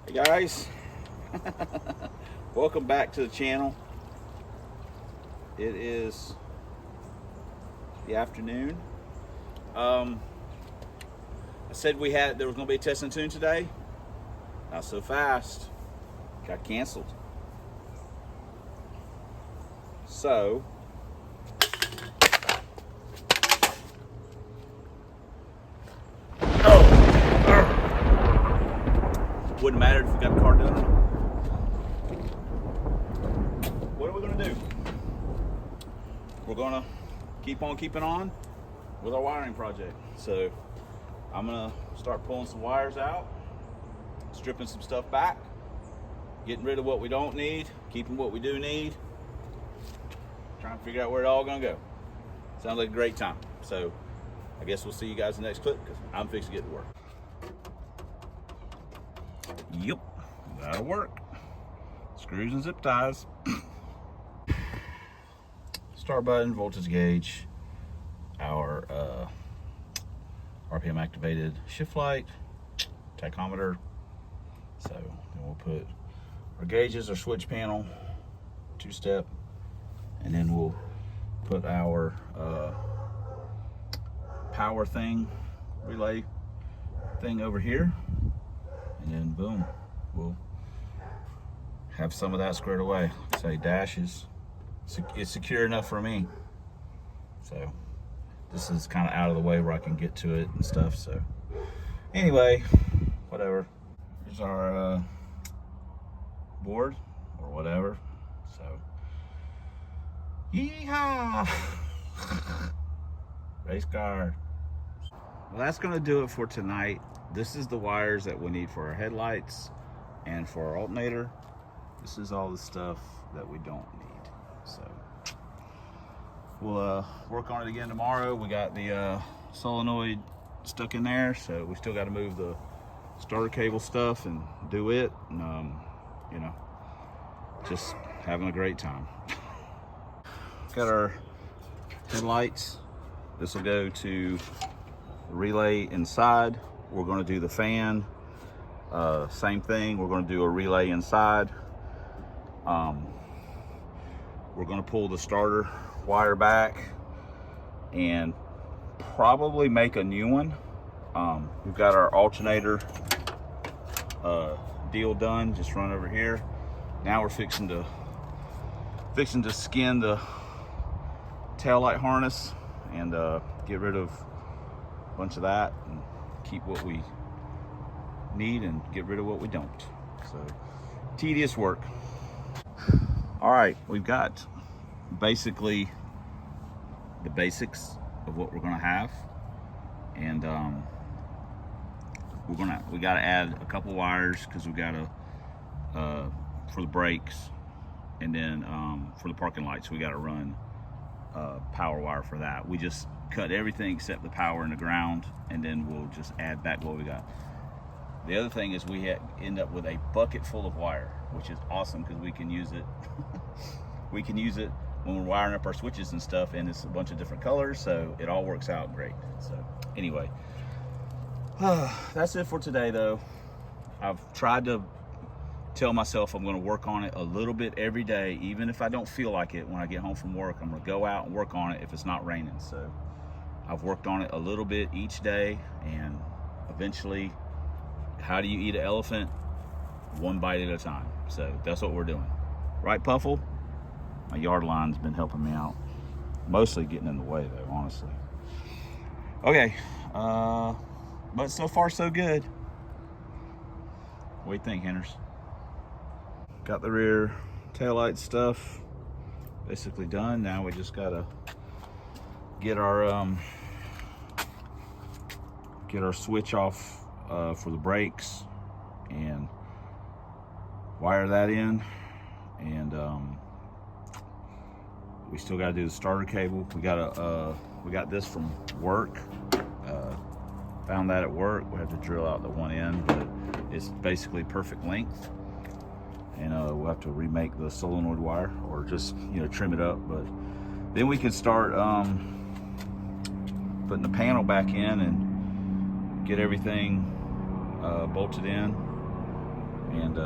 Hey guys, welcome back to the channel. It is the afternoon. I said there was going to be a test and tune today. Not so fast. Got canceled. So wouldn't matter if we got the car done or not. What are we going to do? We're going to keep on keeping on with our wiring project. So I'm going to start pulling some wires out, stripping some stuff back, getting rid of what we don't need, keeping what we do need, trying to figure out where it all going to go. Sounds like a great time. So I guess we'll see you guys in the next clip because I'm fixing to get to work. Yep, that'll work. Screws and zip ties. Start button, voltage gauge, our RPM activated shift light, tachometer. So then we'll put our gauges, our switch panel, 2-step, and then we'll put our power thing, relay thing over here. And then boom, we'll have some of that squared away. Say dash is it's secure enough for me. So this is kind of out of the way where I can get to it and stuff. So anyway, whatever. Here's our board or whatever. So yeehaw! Race car. Well, that's gonna do it for tonight. This is the wires that we need for our headlights and for our alternator. This is all the stuff that we don't need. So we'll work on it again tomorrow. We got the solenoid stuck in there, so we still got to move the starter cable stuff and do it. And, you know, just having a great time. Got our headlights. This will go to the relay inside. We're going to do the fan, same thing. We're going to do a relay inside. We're going to pull the starter wire back and probably make a new one. We've got our alternator deal done. Just run over here. Now we're fixing to skin the tail light harness and get rid of a bunch of that and keep what we need and get rid of what we don't. So tedious work. All right, we've got basically the basics of what we're gonna have, and we gotta add a couple wires because we gotta for the brakes, and then for the parking lights we gotta run power wire for that. We just cut everything except the power in the ground, and then we'll just add back what we got. The other thing is we end up with a bucket full of wire, which is awesome because we can use it. We can use it when we're wiring up our switches and stuff, and it's a bunch of different colors, so it all works out great. So anyway, that's it for today though. I've tried to tell myself I'm going to work on it a little bit every day, even if I don't feel like it. When I get home from work, I'm going to go out and work on it if it's not raining. So I've worked on it a little bit each day, and eventually, how do you eat an elephant? One bite at a time. So that's what we're doing. Right, Puffle? My yard line's been helping me out. Mostly getting in the way though, honestly. Okay, but so far so good. What do you think, Henners? Got the rear taillight stuff basically done. Now we just gotta get our switch off for the brakes and wire that in, and we still got to do the starter cable. We got this from work. Found that at work. We have to drill out the one end, but it's basically perfect length. And we'll have to remake the solenoid wire, or just trim it up. But then we can start putting the panel back in and get everything bolted in. And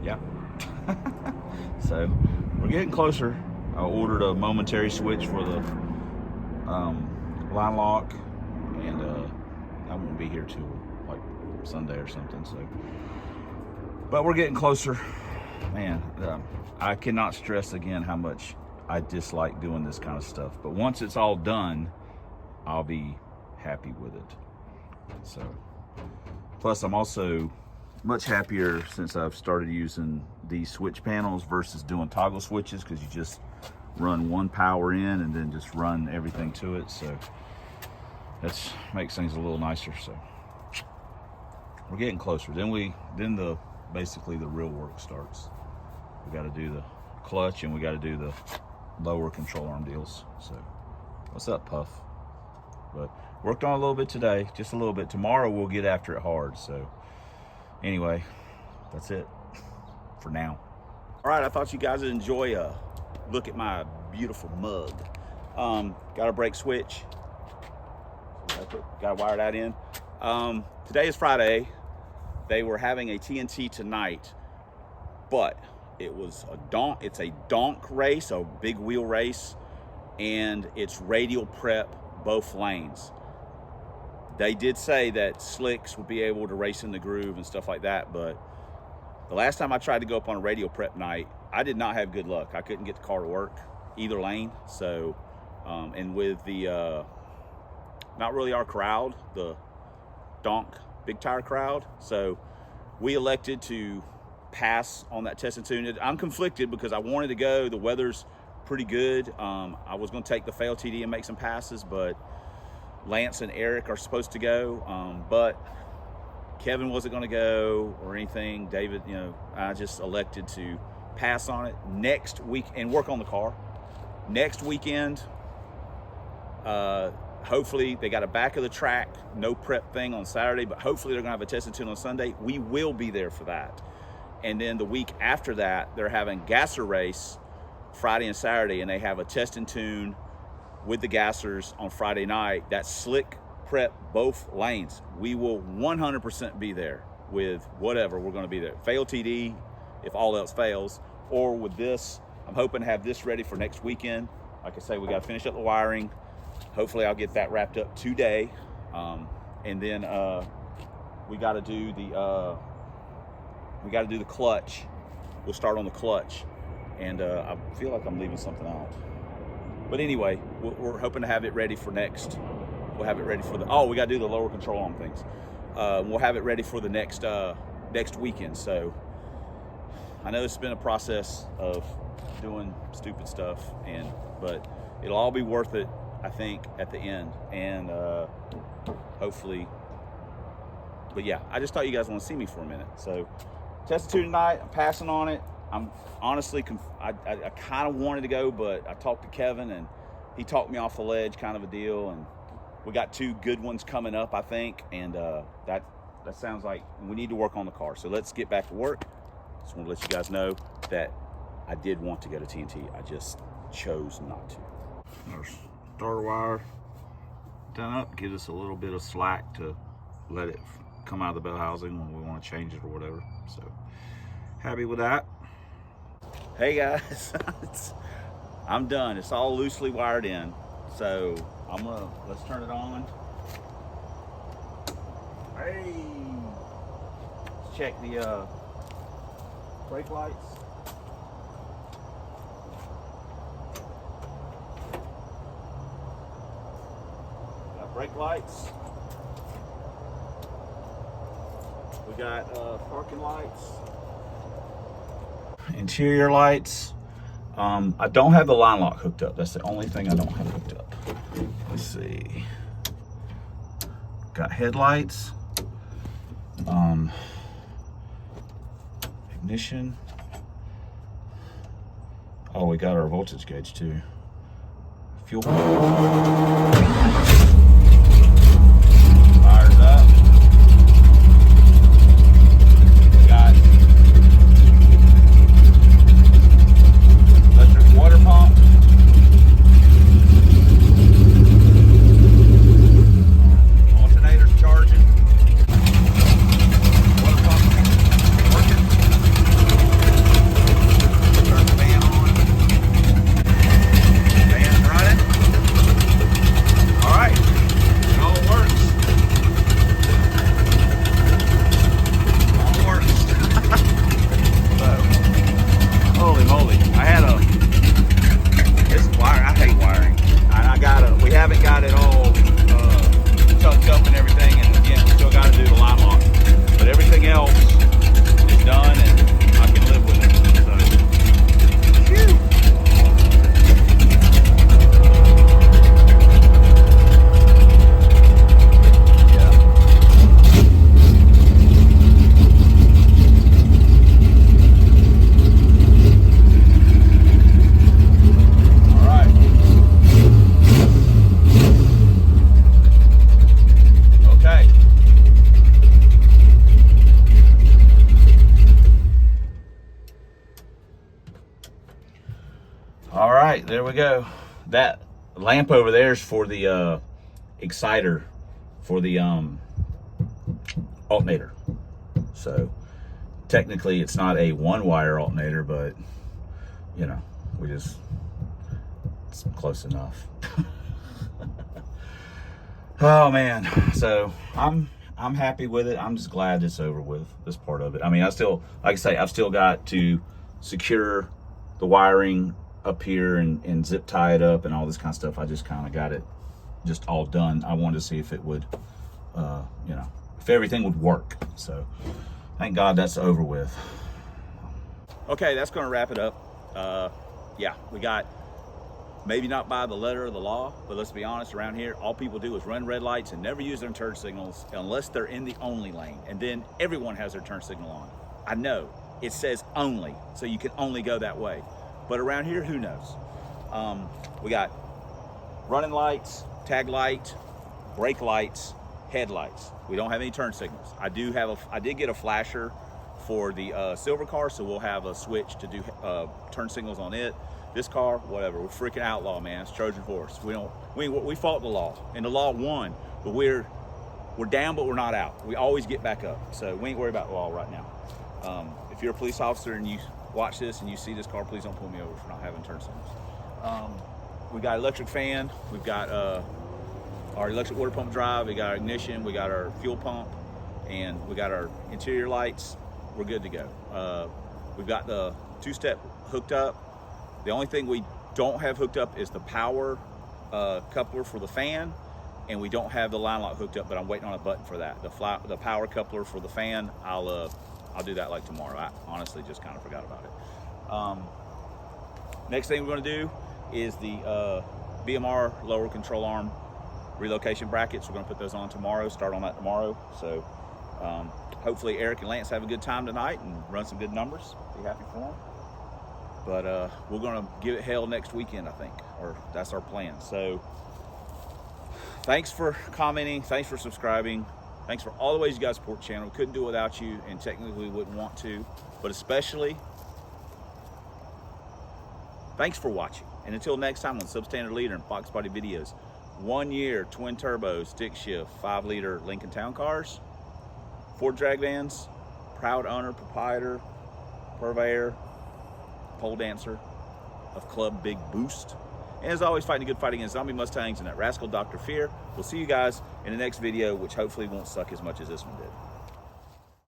yeah. So we're getting closer. I ordered a momentary switch for the line lock, and I won't be here till like Sunday or something. So, but we're getting closer, man. I cannot stress again how much I dislike doing this kind of stuff. But once it's all done, I'll be happy with it. So, plus I'm also much happier since I've started using these switch panels versus doing toggle switches, because you just run one power in and then just run everything to it. So that makes things a little nicer. So we're getting closer. Then basically the real work starts. We got to do the clutch, and we got to do the lower control arm deals. So what's up, Puff? But worked on a little bit today, just a little bit. Tomorrow we'll get after it hard. So anyway, that's it for now. All right, I thought you guys would enjoy a look at my beautiful mug. Got a brake switch. Got to wire that in. Today is Friday. They were having a TNT tonight, but it's a donk race, a big wheel race, and it's radial prep both lanes. They did say that slicks would be able to race in the groove and stuff like that, but the last time I tried to go up on a radial prep night, I did not have good luck. I couldn't get the car to work either lane. So, and with the, not really our crowd, the donk big tire crowd. So we elected to pass on that test and tune. I'm conflicted because I wanted to go. The weather's pretty good. I was going to take the fail TD and make some passes, but Lance and Eric are supposed to go, but Kevin wasn't going to go or anything. David, I just elected to pass on it next week and work on the car. Next weekend, hopefully they got a back of the track, no prep thing on Saturday, but hopefully they're going to have a test and tune on Sunday. We will be there for that. And then the week after that, they're having gasser race Friday and Saturday, and they have a test and tune with the gassers on Friday night. That's slick prep both lanes. We will 100% be there with whatever we're going to be there. Fail TD if all else fails, or with this, I'm hoping to have this ready for next weekend. Like I say, we got to finish up the wiring. Hopefully I'll get that wrapped up today. And then we got to do the clutch. We'll start on the clutch, and I feel like I'm leaving something out. But anyway, we're hoping to have it ready for next. We'll have it ready for we got to do the lower control arm things. We'll have it ready for the next weekend. So I know it's been a process of doing stupid stuff, but it'll all be worth it, I think, at the end. And hopefully, but yeah, I just thought you guys want to see me for a minute. So test two tonight, I'm passing on it. I'm honestly, I kind of wanted to go, but I talked to Kevin and he talked me off the ledge, kind of a deal. And we got two good ones coming up, I think. And that sounds like we need to work on the car. So let's get back to work. Just want to let you guys know that I did want to go to TNT. I just chose not to. Our starter wire done up. Gives us a little bit of slack to let it come out of the bell housing when we want to change it or whatever. So happy with that. Hey guys, I'm done. It's all loosely wired in. So let's turn it on. Hey, let's check the brake lights. Got brake lights. We got parking lights. Interior lights. I don't have the line lock hooked up. That's the only thing I don't have hooked up. Let's see. Got headlights. Ignition. Oh, we got our voltage gauge too. Fuel. Fires up. We got electric water pump. Alternators charging. Water pump there we go. That lamp over there is for the exciter for the alternator. So technically it's not a one-wire alternator, but you know, it's close enough. Oh man, so I'm happy with it. I'm just glad it's over with, this part of it. I mean, I still, like I say, I've still got to secure the wiring up here and zip tie it up and all this kind of stuff. I just kind of got it just all done. I wanted to see if it would, you know, if everything would work. So thank God that's over with. Okay, that's gonna wrap it up. Yeah, we got, maybe not by the letter of the law, but let's be honest, around here, all people do is run red lights and never use their turn signals unless they're in the only lane. And then everyone has their turn signal on. I know, it says only, so you can only go that way. But around here, who knows? We got running lights, tag light, brake lights, headlights. We don't have any turn signals. I did get a flasher for the silver car, so we'll have a switch to do turn signals on it. This car, whatever, we're freaking outlaw, man. It's Trojan horse. We fought the law, and the law won, but we're down, but we're not out. We always get back up, so we ain't worried about the law right now. If you're a police officer and you watch this and you see this car, please don't pull me over for not having turn signals. We got electric fan. We've got our electric water pump drive. We got our ignition. We got our fuel pump, and we got our interior lights. We're good to go. We've got the two-step hooked up. The only thing we don't have hooked up is the power coupler for the fan, and we don't have the line lock hooked up, but I'm waiting on a button for that. The power coupler for the fan, I'll do that like tomorrow. I honestly just kind of forgot about it. Next thing we're going to do is the BMR lower control arm relocation brackets. We're going to put those on tomorrow, start on that tomorrow. So hopefully Eric and Lance have a good time tonight and run some good numbers. Be happy for them. But we're going to give it hell next weekend, I think, or that's our plan. So thanks for commenting. Thanks for subscribing. Thanks for all the ways you guys support the channel. We couldn't do it without you, and technically we wouldn't want to, but especially thanks for watching. And until next time on Substandard Leader and Fox Body Videos, 1 year twin turbo stick shift 5-liter Lincoln Town Cars, Ford drag vans, proud owner, proprietor, purveyor, pole dancer of Club Big Boost. And as always, fighting a good fight against zombie Mustangs and that rascal Dr. Fear. We'll see you guys in the next video, which hopefully won't suck as much as this one did.